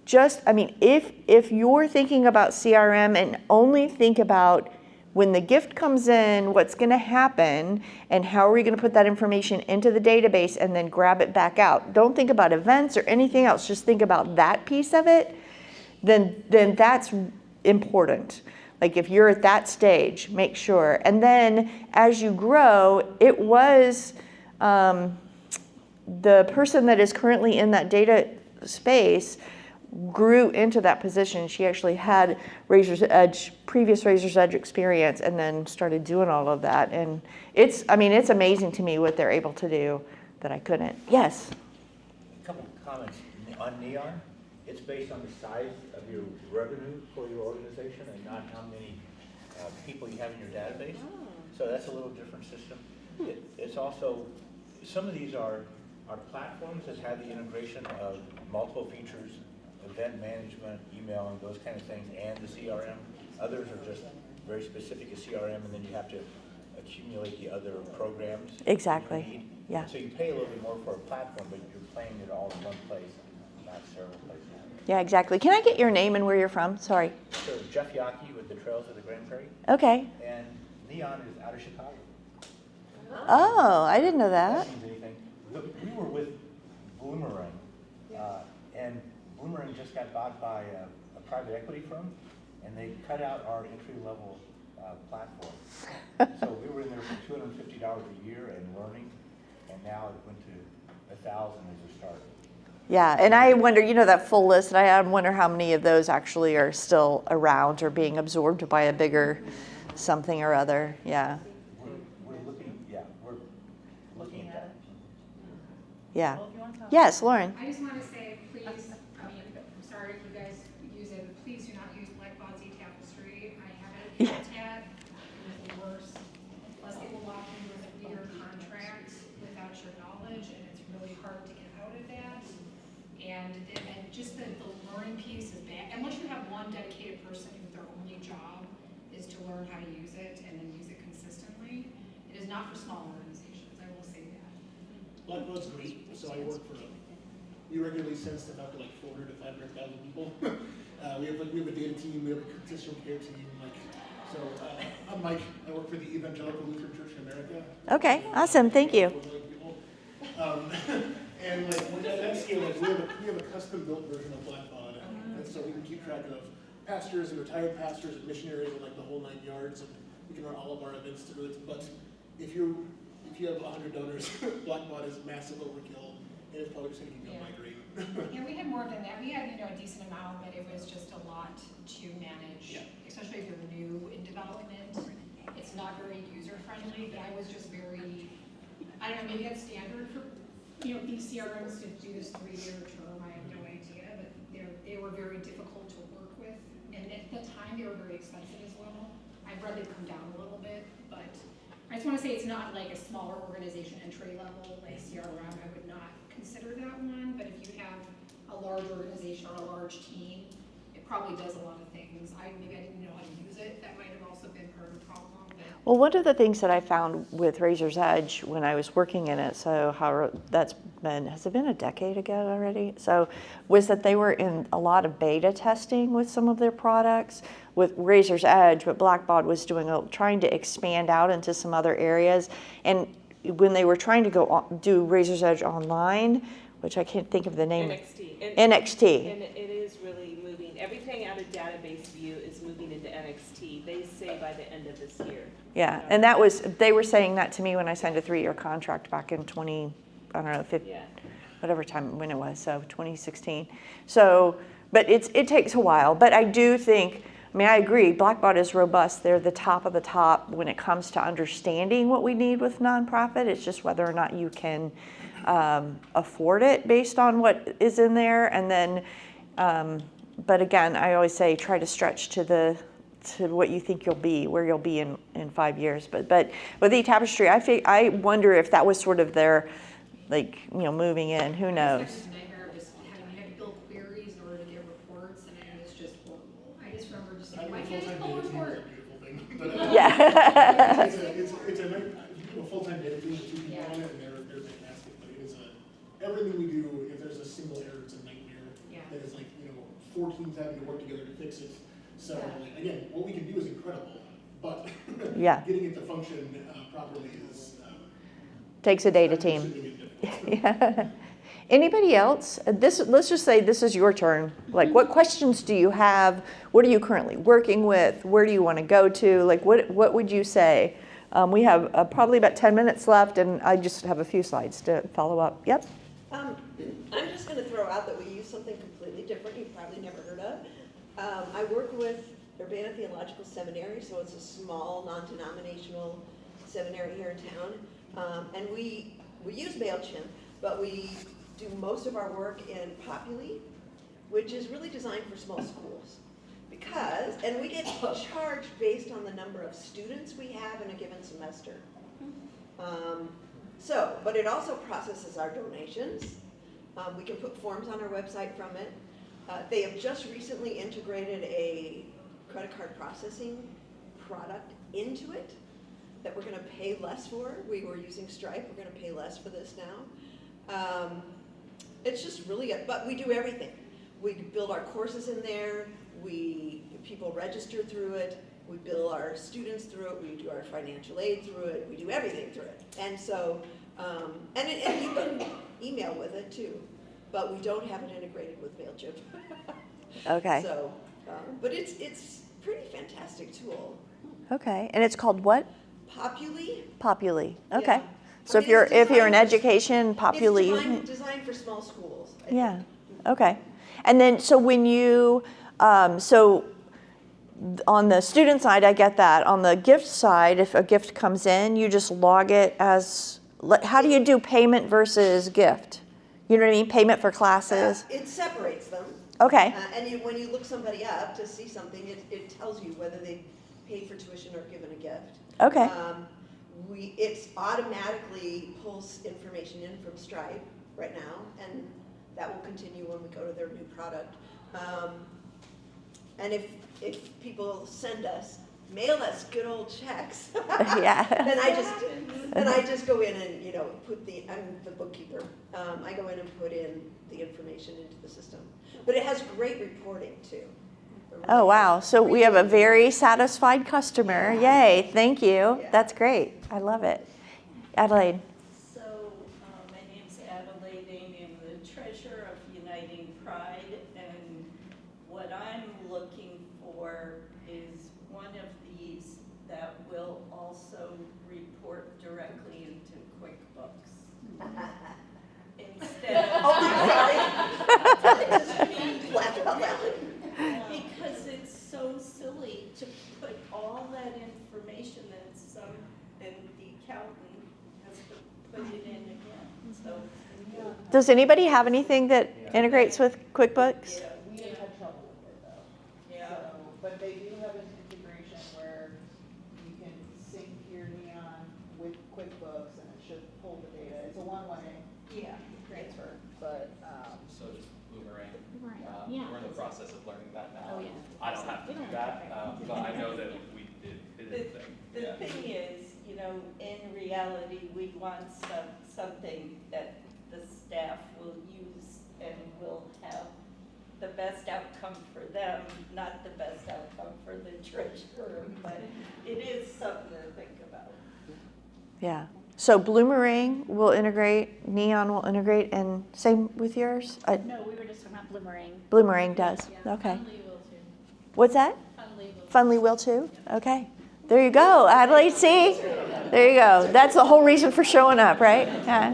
if you're thinking about CRM and only think about when the gift comes in, what's going to happen, and how are we going to put that information into the database and then grab it back out. Don't think about events or anything else. Just think about that piece of it. Then that's important. If you're at that stage, make sure. And then as you grow, it was the person that is currently in that data space grew into that position. She actually had previous Razor's Edge experience, and then started doing all of that. And it's amazing to me what they're able to do that I couldn't. Yes? A couple of comments on Neon. It's based on the size of your revenue for your organization and not how many people you have in your database. So that's a little different system. It's also, some of these are platforms that have the integration of multiple features, event management, email, and those kind of things, and the CRM. Others are just very specific to CRM, and then you have to accumulate the other programs. Exactly. You need. Yeah. So you pay a little bit more for a platform, but you're playing it all in one place, not several places. Yeah, exactly. Can I get your name and where you're from? Sorry. So Jeff Yockey with the Trails of the Grand Prairie, Okay. and Leon is out of Chicago. Oh, I didn't know that. Means anything. We were with Boomerang, and Boomerang just got bought by a private equity firm, and they cut out our entry-level platform. So we were in there for $250 a year and learning, and now it went to $1,000 as a start. Yeah, and I wonder, that full list, I wonder how many of those actually are still around or being absorbed by a bigger something or other. Yeah. We're looking at that. Yeah. Yes, Lauren. I just want to say, please, I'm sorry if you guys use it, but please do not use Blackbaud's eTapestry. I have it yet. It was the worst. Plus, it will lock you with a 3-year contract without your knowledge, and it's really hard to get out of that. And just the learning piece is bad. Unless you have one dedicated person who their only job is to learn how to use it and then use it consistently, it is not for small organizations. I will say that. Blackbaud's great. So I work for we regularly send stuff out to like 400 to 500,000 people. we have a data team, we have a constitutional care team. I'm Mike. I work for the Evangelical Lutheran Church in America. Okay, awesome. Thank you. And at that scale, we have a custom-built version of Blackbaud, and so we can keep track of pastors and retired pastors and missionaries and the whole 9 yards, and we can run all of our events through it. But if you have 100 donors, Blackbaud is massive overkill, and it's probably just going to keep migrating. Yeah, we had more than that. We had a decent amount, but it was just a lot to manage, especially if you're new in development. It's not very user-friendly, but I was just very, I don't know, maybe that's standard for these CRMs to do this 3-year term. I have no idea, but they were very difficult to work with, and at the time they were very expensive as well. I'd rather come down a little bit, but I just want to say it's not like a smaller organization entry level like CRM. I would not consider that one, but if you have a large organization or a large team, it probably does a lot of things. Maybe I didn't know how to use it. That might have also been part of the problem. Well, one of the things that I found with Razor's Edge when I was working in it, so has it been a decade ago already? So was that they were in a lot of beta testing with some of their products with Razor's Edge, but Blackbaud was trying to expand out into some other areas. And when they were trying to do Razor's Edge online, which I can't think of the name. NXT. NXT. And it is really moving. Everything out of database view is moving into NXT. They say by the end of this year. Yeah, and they were saying that to me when I signed a 3-year contract back in whatever time when it was, so 2016. So, but it takes a while. But I do think, I agree, Blackbaud is robust. They're the top of the top when it comes to understanding what we need with nonprofit. It's just whether or not you can afford it based on what is in there. And then, but again, I always say try to stretch to what you think where you'll be in 5 years. But with eTapestry, I wonder if that was sort of their, moving in. Who knows? It's a nightmare of just having to build queries in order to get reports, and it was just horrible. I just remember just like, why can't I pull a report? Yeah. It's a full-time data team with 2 people on it, and they're fantastic. But it is everything we do. If there's a single error, it's a nightmare. That is 4 teams having to work together to fix it. So again, what we can do is incredible, but getting it to function properly is takes a data team. Yeah. Anybody else? Let's just say this is your turn. What questions do you have? What are you currently working with? Where do you want to go to? What would you say? We have probably about 10 minutes left, and I just have a few slides to follow up. Yep. I'm just going to throw out that we use something completely different you've probably never heard of. I work with Urbana Theological Seminary, so it's a small, non-denominational seminary here in town. And we use MailChimp, but we do most of our work in Populi, which is really designed for small schools. Because, and we get charged based on the number of students we have in a given semester. But it also processes our donations. We can put forms on our website from it. They have just recently integrated a credit card processing product into it that we're going to pay less for. We were using Stripe. We're going to pay less for this now. It's just really good. But we do everything. We build our courses in there. People register through it. We bill our students through it. We do our financial aid through it. We do everything through it. And so, and you can email with it too. But we don't have it integrated with MailChimp. Okay. So, but it's pretty fantastic tool. Okay. And it's called what? Populi. Populi. Okay. Yeah. So I mean, if you're in education, Populi. It's designed for small schools. I Yeah. think. Okay. And then, so when you, so on the student side, I get that. On the gift side, if a gift comes in, you just log it as, how do you do payment versus gift? You know what I mean? Payment for classes? It separates them. Okay. And when you look somebody up to see something, it tells you whether they paid for tuition or given a gift. Okay. It's automatically pulls information in from Stripe right now, and that will continue when we go to their new product. And if people mail us good old checks, Yeah. then I just go in and I'm the bookkeeper. I go in and put in the information into the system. But it has great reporting too. Oh, wow. So we have a very satisfied customer. Yeah. Yay. Thank you. Yeah. That's great. I love it. Adelaide. So my name's Adelaide Amy. I'm the treasurer of Uniting Pride, and what I'm looking for is one of these that will also report directly into QuickBooks. Instead of Laugh out loud. because it's so silly to put all that information and the accountant has to put it in again. So Does anybody have anything that integrates with QuickBooks? Yeah, we have had trouble with it though. Yeah. So, but they do have an integration where you can sync your Neon with QuickBooks and it should pull the data. It's a one-way transfer, but, So does Boomerang. Yeah. We're in the process of learning that now. Oh, yeah. I don't have to do that, but I know that we did it a thing. the Yeah. thing is, in reality, we want something that the staff will use and will have the best outcome for them, not the best outcome for the treasurer, but it is something to think about. Yeah. So Bloomerang will integrate, Neon will integrate, and same with yours? No, we were just talking about Bloomerang. Bloomerang does. Yeah, Okay. Fundly will too. What's that? Fundly will. Funly will too? Okay. There you go, Adelaide, see? There you go. That's the whole reason for showing up, right? Yeah.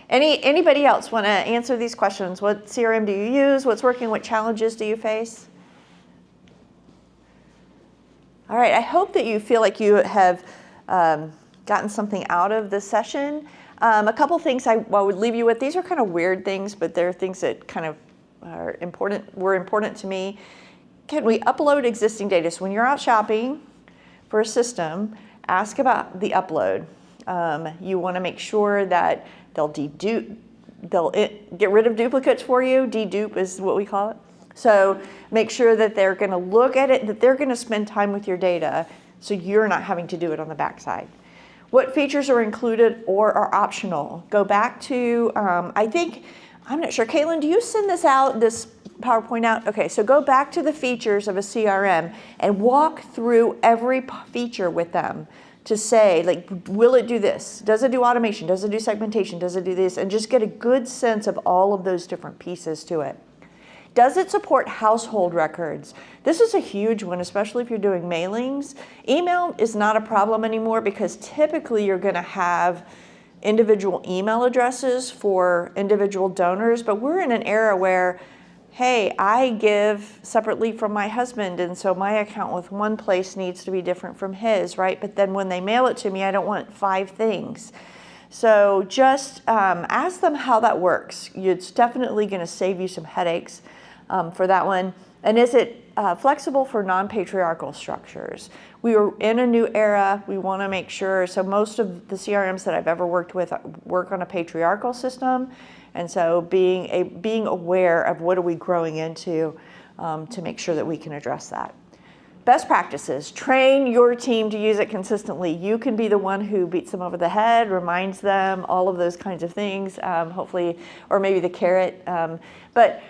Anybody else want to answer these questions? What CRM do you use? What's working? What challenges do you face? All right, I hope that you feel like you have gotten something out of this session. A couple things I would leave you with. These are kind of weird things, but they're things that kind of were important to me. Can we upload existing data? So when you're out shopping for a system, ask about the upload. You want to make sure that they'll get rid of duplicates for you. Dedupe is what we call it. So make sure that they're going to look at it, that they're going to spend time with your data, so you're not having to do it on the backside. What features are included or are optional? Go back to, I'm not sure, Caitlin, do you send this PowerPoint out? Okay, so go back to the features of a CRM and walk through every feature with them to say, like, will it do this? Does it do automation? Does it do segmentation? Does it do this? And just get a good sense of all of those different pieces to it. Does it support household records? This is a huge one, especially if you're doing mailings. Email is not a problem anymore because typically you're going to have individual email addresses for individual donors, but we're in an era where, hey, I give separately from my husband, and so my account with one place needs to be different from his, right? But then when they mail it to me, I don't want 5 things. So just ask them how that works. It's definitely going to save you some headaches for that one. And is it flexible for non-patriarchal structures? We are in a new era. We want to make sure, so most of the CRMs that I've ever worked with work on a patriarchal system. And so being aware of what are we growing into to make sure that we can address that. Best practices, train your team to use it consistently. You can be the one who beats them over the head, reminds them, all of those kinds of things, hopefully, or maybe the carrot. But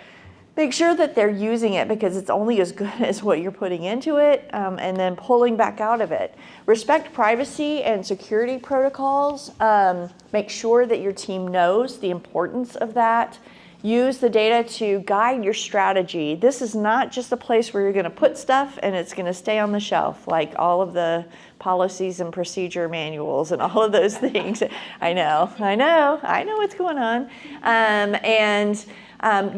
make sure that they're using it because it's only as good as what you're putting into it, and then pulling back out of it. Respect privacy and security protocols. Make sure that your team knows the importance of that. Use the data to guide your strategy. This is not just a place where you're going to put stuff and it's going to stay on the shelf, like all of the policies and procedure manuals and all of those things. I know what's going on.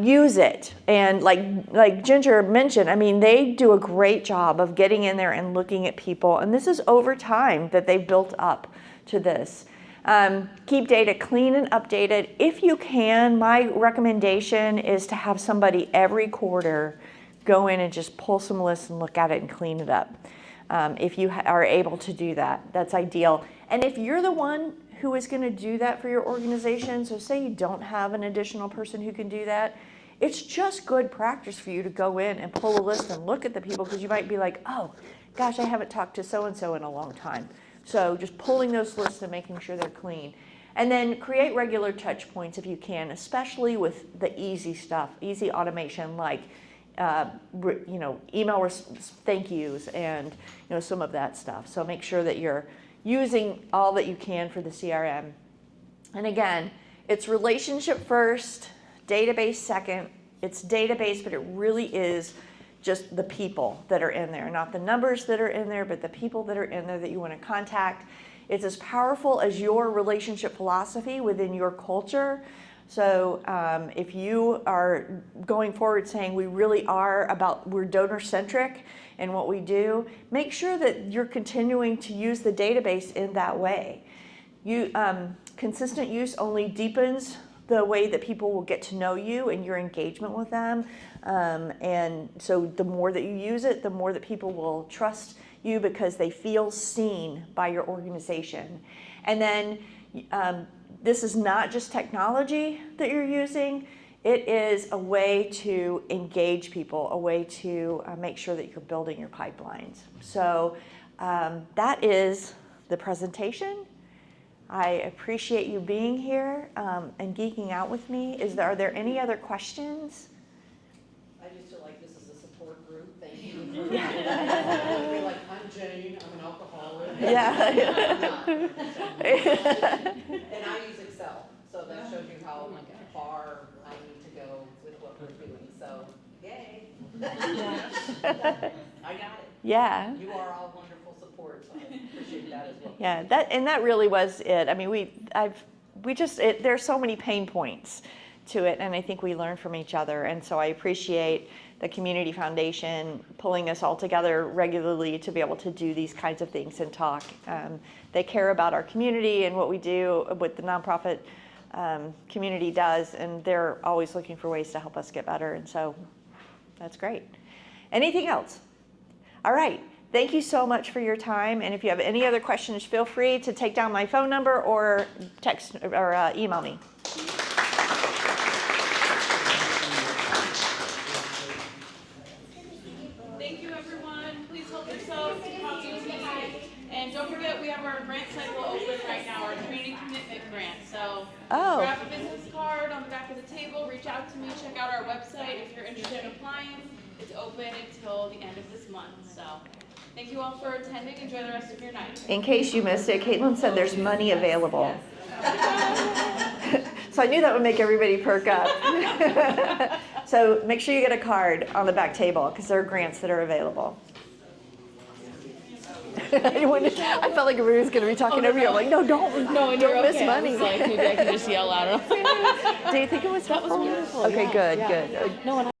Use it. And like Ginger mentioned, I mean, they do a great job of getting in there and looking at people. And this is over time that they've built up to this. Keep data clean and updated. If you can, my recommendation is to have somebody every quarter go in and just pull some lists and look at it and clean it up. If you are able to do that, that's ideal. And if you're the one who is going to do that for your organization, so say you don't have an additional person who can do that, it's just good practice for you to go in and pull a list and look at the people, because you might be like, oh, gosh, I haven't talked to so-and-so in a long time. So just pulling those lists and making sure they're clean. And then create regular touch points if you can, especially with the easy stuff, easy automation like email thank yous and some of that stuff. So make sure that you're using all that you can for the CRM. And again, it's relationship first, database second. It's database, but it really is just the people that are in there, not the numbers that are in there, but the people that are in there that you want to contact. It's as powerful as your relationship philosophy within your culture. So if you are going forward saying we're donor-centric in what we do, make sure that you're continuing to use the database in that way. Consistent use only deepens the way that people will get to know you and your engagement with them. And so the more that you use it, the more that people will trust you because they feel seen by your organization. And then this is not just technology that you're using. It is a way to engage people, a way to make sure that you're building your pipelines. So that is the presentation. I appreciate you being here and geeking out with me. Are there any other questions? I just feel like this is a support group. Thank you. You're like, I'm Jane, I'm an alcoholic. Yeah. And I use Excel, so that shows you how far I need to go with what we're doing. So, yay. I got it. Yeah. You are all wonderful support, so I appreciate that as well. Yeah, that really was it. I mean, there's so many pain points to it, and I think we learn from each other. And so I appreciate the Community Foundation pulling us all together regularly to be able to do these kinds of things and talk. They care about our community and what we do, what the nonprofit community does, and they're always looking for ways to help us get better. And so that's great. Anything else? All right. Thank you so much for your time. And if you have any other questions, feel free to take down my phone number or text or email me. Thank you, everyone. Please help yourselves to coffee and tea. And don't forget, we have our grant cycle open right now, our community commitment grant. So grab a business card on the back of the table, reach out to me, check out our website if you're interested in applying. It's open until the end of this month. So thank you all for attending. Enjoy the rest of your night. In case you missed it, Caitlin said there's money available. So I knew that would make everybody perk up. So make sure you get a card on the back table because there are grants that are available. I felt like everybody was going to be talking over you. I'm like, no, don't miss money. Like, maybe I can just yell out. Do you think it was? That was wonderful. Okay, yeah. good. No, and